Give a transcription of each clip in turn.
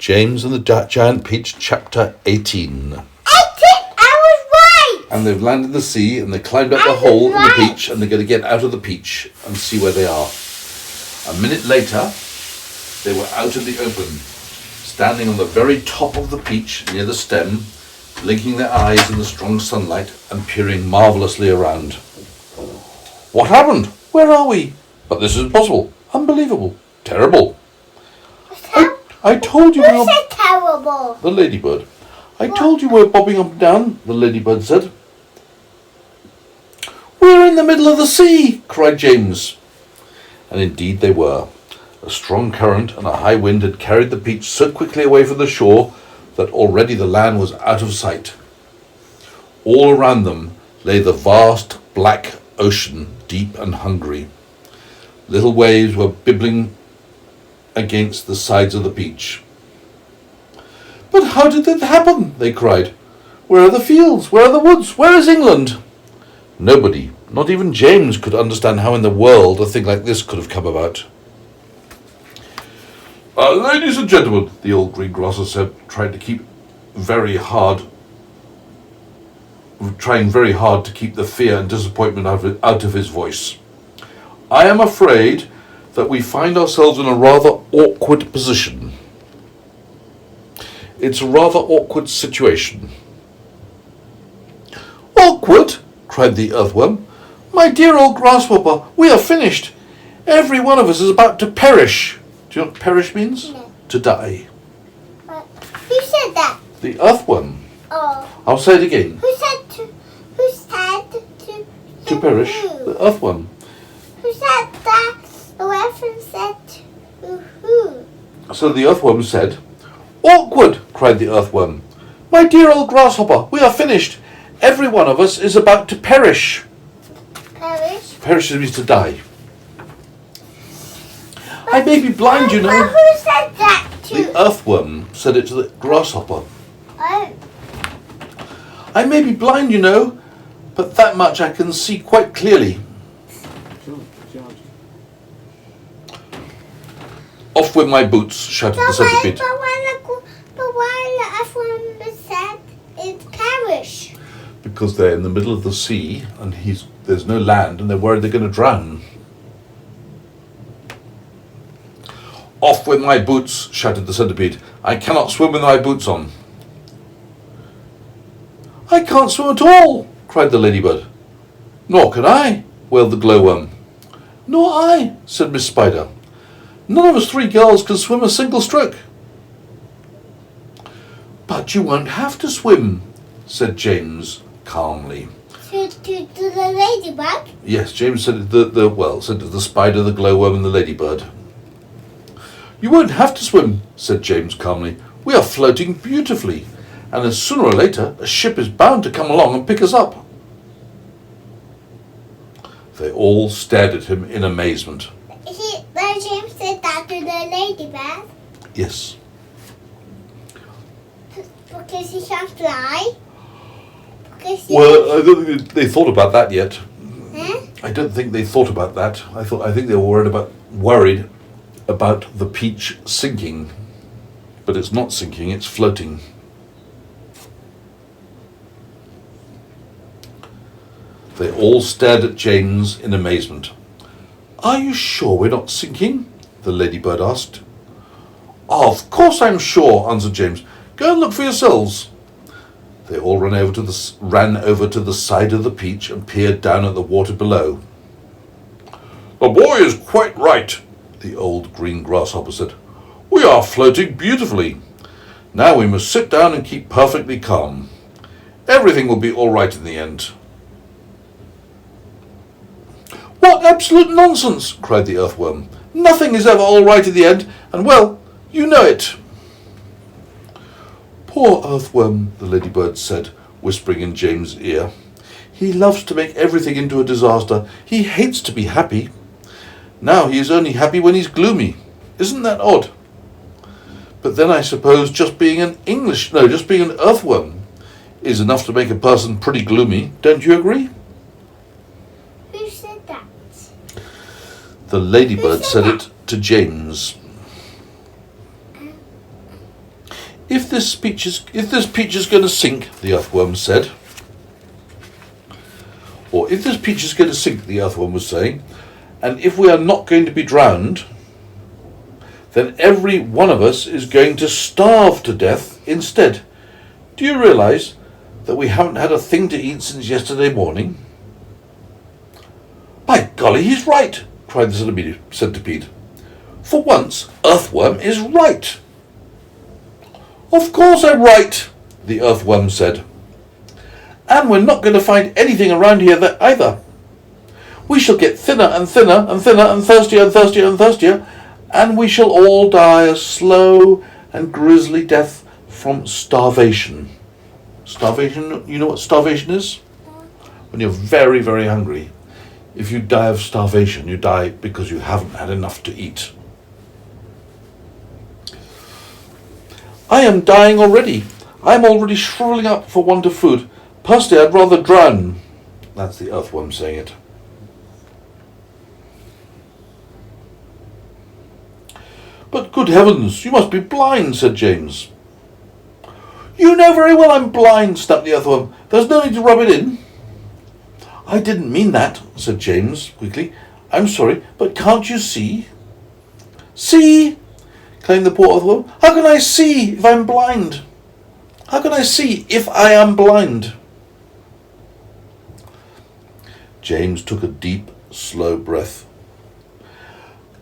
James and the Giant Peach, Chapter 18. I was right! And they've landed in the sea, and they climbed up the hole in the peach, and they're going to get out of the peach and see where they are. A minute later, they were out in the open, standing on the very top of the peach near the stem, blinking their eyes in the strong sunlight and peering marvellously around. What happened? Where are we? But this is impossible. Unbelievable. Terrible. I told you we were... Who said terrible? The ladybird. I told you we were bobbing up and down, the ladybird said. We're in the middle of the sea, cried James. And indeed they were. A strong current and a high wind had carried the peach so quickly away from the shore that already the land was out of sight. All around them lay the vast black ocean, deep and hungry. Little waves were bibbling against the sides of the peach. But how did that happen? They cried. Where are the fields? Where are the woods? Where is England? Nobody, not even James, could understand how in the world a thing like this could have come about. Ladies and gentlemen, the old green grasshopper said, trying very hard to keep the fear and disappointment out of his voice. I am afraid that we find ourselves in a rather awkward position. It's a rather awkward situation. Awkward? Cried the earthworm. My dear old grasshopper, we are finished. Every one of us is about to perish. Do you know what perish means? No. To die. Who said that? The earthworm. Oh. I'll say it again. Who said To perish. Who? The earthworm. Who said that? The reference said to who? So the earthworm said, Awkward, cried the earthworm. My dear old grasshopper, we are finished. Every one of us is about to perish. Perish? Perish means to die. I may be blind, you know. But who said that to? The earthworm said it to the grasshopper. Oh. I may be blind, you know, but that much I can see quite clearly. Off with my boots, shouted the centipede. But why the earthworm said it's perish? Because they're in the middle of the sea and there's no land and they're worried they're going to drown. Off with my boots, shouted the centipede. I cannot swim with my boots on. I can't swim at all, cried the ladybird. Nor can I, wailed the glowworm. Nor I, said Miss Spider. None of us three girls can swim a single stroke. But you won't have to swim, said James calmly. To the ladybug? Yes, James said it said to the spider, the glowworm and the ladybird. You won't have to swim, said James calmly. We are floating beautifully, and sooner or later a ship is bound to come along and pick us up. They all stared at him in amazement. James said that to the ladybird? Yes. Because he can't fly? Well, I don't think they thought about that yet. Huh? I don't think they thought about that. I think they were worried about the peach sinking. But it's not sinking, it's floating. They all stared at James in amazement. Are you sure we're not sinking? The ladybird asked. Of course I'm sure, answered James. Go and look for yourselves. They all ran over to the side of the peach and peered down at the water below. The boy is quite right, the old green grasshopper said. We are floating beautifully. Now we must sit down and keep perfectly calm. Everything will be all right in the end. What absolute nonsense, cried the earthworm. Nothing is ever all right in the end, and well, you know it. Poor earthworm, the ladybird said, whispering in James' ear. He loves to make everything into a disaster. He hates to be happy. Now he is only happy when he's gloomy. Isn't that odd? But then I suppose just being an earthworm is enough to make a person pretty gloomy. Don't you agree? Who said that? The ladybird said it to James. If this peach is going to sink, the earthworm said. Or if this peach is going to sink, the earthworm was saying, and if we are not going to be drowned, then every one of us is going to starve to death instead. Do you realise that we haven't had a thing to eat since yesterday morning? By golly, he's right, cried the centipede. For once, Earthworm is right. Of course I'm right, the earthworm said. And we're not going to find anything around here either. We shall get thinner and thinner and thinner and thirstier and thirstier and thirstier, and we shall all die a slow and grisly death from starvation. Starvation, you know what starvation is? When you're very, very hungry. If you die of starvation, you die because you haven't had enough to eat. I am dying already. I am already shriveling up for want of food. Personally, I'd rather drown. That's the earthworm saying it. But good heavens, you must be blind, said James. You know very well I'm blind, snapped the earthworm. There's no need to rub it in. I didn't mean that, said James quickly. I'm sorry, but can't you see? See? Claimed the poor earthworm. How can I see if I'm blind? How can I see if I am blind? James took a deep, slow breath.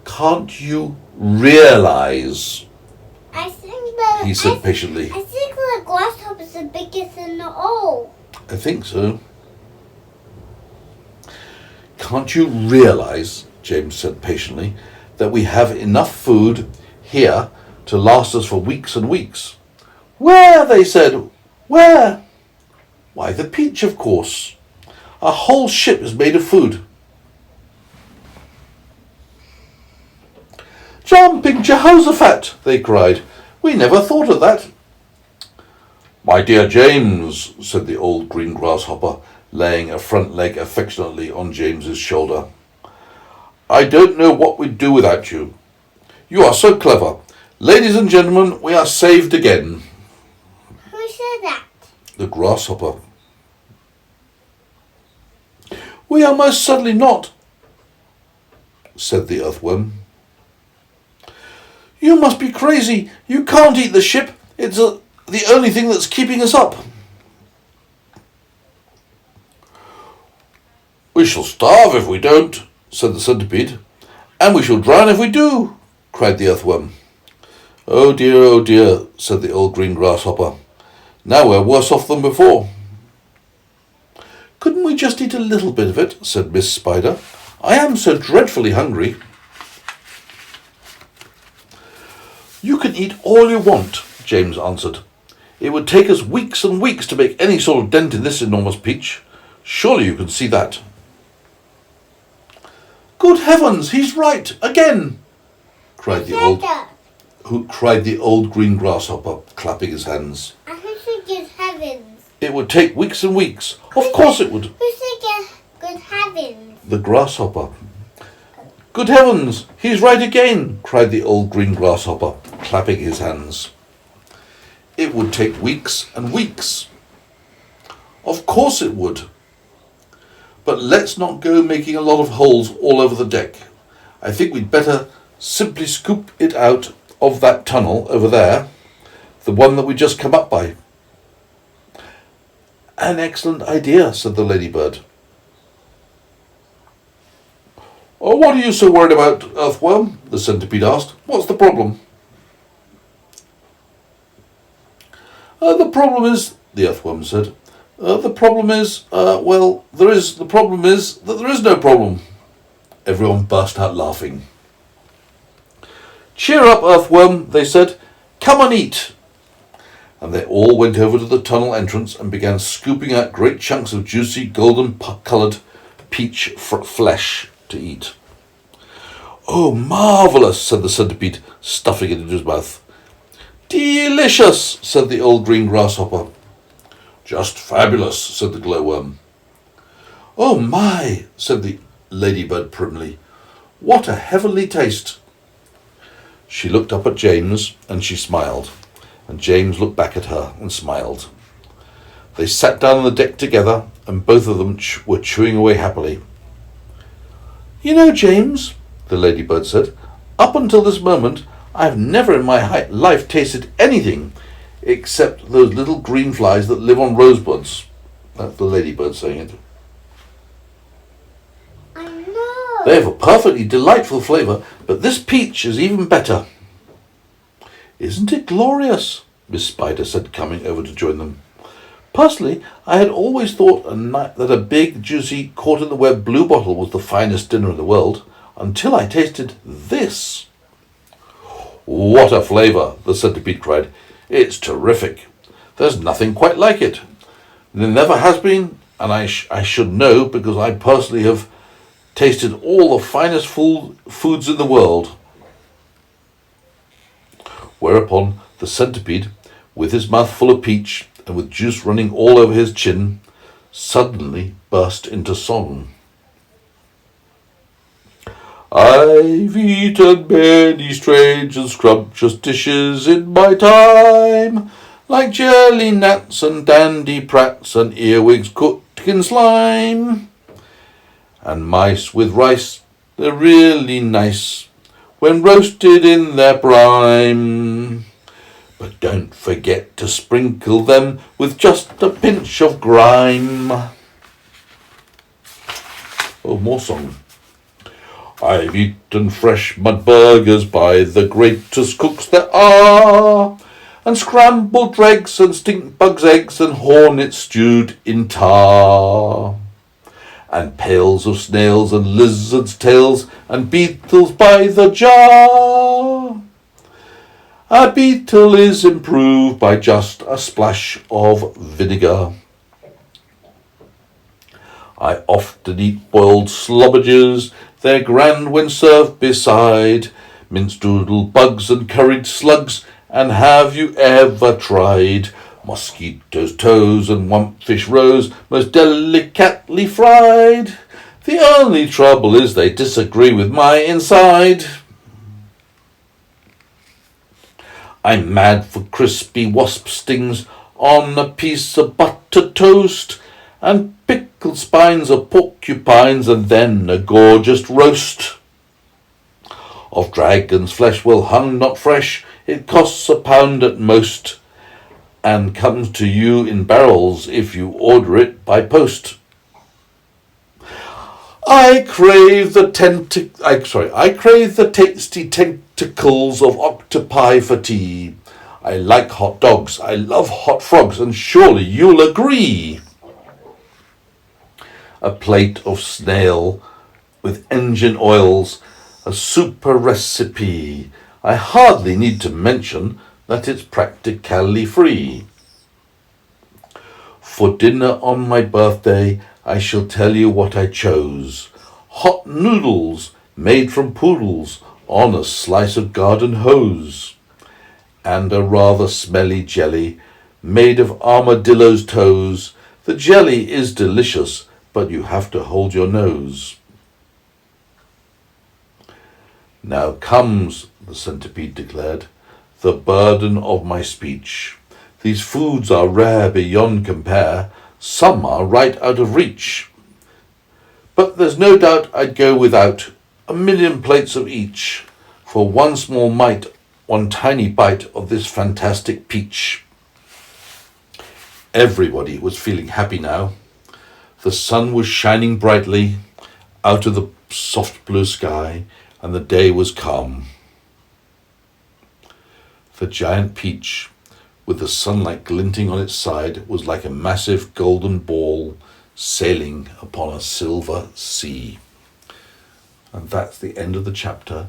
Can't you realise? He said patiently. I think the grasshopper is the biggest in all. I think so. Can't you realise, James said patiently, that we have enough food here to last us for weeks and weeks? Where? They said. Where? Why, the peach, of course. Our whole ship is made of food. Jumping Jehoshaphat, they cried. We never thought of that. My dear James, said the old green grasshopper, laying a front leg affectionately on James's shoulder. I don't know what we'd do without you. You are so clever. Ladies and gentlemen, we are saved again. Who said that? The grasshopper. We are most certainly not, said the earthworm. You must be crazy. You can't eat the ship. It's the only thing that's keeping us up. We shall starve if we don't, said the centipede. And we shall drown if we do, cried the earthworm. Oh dear, said the old green grasshopper. Now we're worse off than before. Couldn't we just eat a little bit of it, said Miss Spider. I am so dreadfully hungry. You can eat all you want, James answered. It would take us weeks and weeks to make any sort of dent in this enormous peach. Surely you can see that. Good heavens, he's right, again, cried the old green grasshopper, clapping his hands. I think good heavens. It would take weeks and weeks. Of course it would. Who said good heavens? The grasshopper. Good heavens, he's right again, cried the old green grasshopper, clapping his hands. It would take weeks and weeks. Of course it would. But let's not go making a lot of holes all over the deck. I think we'd better simply scoop it out of that tunnel over there, the one that we just come up by. An excellent idea, said the ladybird. Oh, what are you so worried about, earthworm? The centipede asked. What's the problem? The problem is, the earthworm said, the problem is that there is no problem. Everyone burst out laughing. Cheer up, earthworm, they said. Come and eat. And they all went over to the tunnel entrance and began scooping out great chunks of juicy, golden-coloured peach flesh to eat. Oh, marvellous, said the centipede, stuffing it into his mouth. Delicious, said the old green grasshopper. Just fabulous, said the glowworm. Oh my, said the ladybird primly. What a heavenly taste. She looked up at James and she smiled, and James looked back at her and smiled. They sat down on the deck together, and both of them were chewing away happily. "You know, James," the ladybird said, "up until this moment, I have never in my life tasted anything except those little green flies that live on rosebuds." That's the ladybird saying it. I know. "They have a perfectly delightful flavour, but this peach is even better." "Isn't it glorious?" Miss Spider said, coming over to join them. "Personally, I had always thought that a big, juicy, caught-in-the-web bluebottle was the finest dinner in the world, until I tasted this." "What a flavour!" the centipede cried. "It's terrific. There's nothing quite like it. There never has been, and I should know because I personally have tasted all the finest foods in the world." Whereupon the centipede, with his mouth full of peach and with juice running all over his chin, suddenly burst into song. "I've eaten many strange and scrumptious dishes in my time, like jelly gnats and dandy prats and earwigs cooked in slime. And mice with rice, they're really nice when roasted in their prime. But don't forget to sprinkle them with just a pinch of grime." Oh, more song. "I've eaten fresh mud burgers by the greatest cooks there are, and scrambled dregs and stink bugs' eggs and hornets stewed in tar, and pails of snails and lizards' tails and beetles by the jar. A beetle is improved by just a splash of vinegar. I often eat boiled slobbages, they're grand when served beside minced doodle bugs and curried slugs. And have you ever tried mosquitoes' toes and wumpfish roes, most delicately fried? The only trouble is they disagree with my inside. I'm mad for crispy wasp stings on a piece of buttered toast, and pickled spines of porcupines, and then a gorgeous roast of dragon's flesh, well hung, not fresh. It costs £1 at most, and comes to you in barrels if you order it by post. I crave the tasty tentacles of octopi for tea. I like hot dogs, I love hot frogs, and surely you'll agree. A plate of snail with engine oils, a super recipe. I hardly need to mention that it's practically free. For dinner on my birthday, I shall tell you what I chose. Hot noodles made from poodles on a slice of garden hose, and a rather smelly jelly made of armadillo's toes. The jelly is delicious, but you have to hold your nose. Now comes, the centipede declared, the burden of my speech. These foods are rare beyond compare. Some are right out of reach. But there's no doubt I'd go without 1,000,000 plates of each for one small mite, one tiny bite of this fantastic peach. Everybody was feeling happy now. The sun was shining brightly out of the soft blue sky, and the day was calm. The giant peach, with the sunlight glinting on its side, was like a massive golden ball sailing upon a silver sea. And that's the end of the chapter,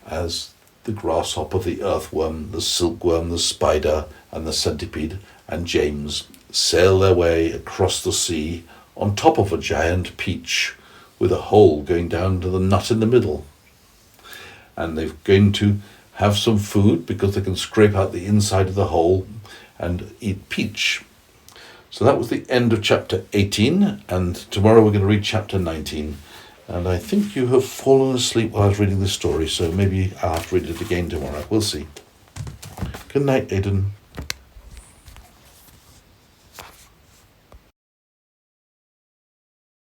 as the grasshopper, the earthworm, the silkworm, the spider, and the centipede and James sail their way across the sea on top of a giant peach with a hole going down to the nut in the middle. And they're going to have some food because they can scrape out the inside of the hole and eat peach. So that was the end of chapter 18, and tomorrow we're going to read chapter 19. And I think you have fallen asleep while I was reading this story, so maybe I'll have to read it again tomorrow. We'll see. Good night, Aidan.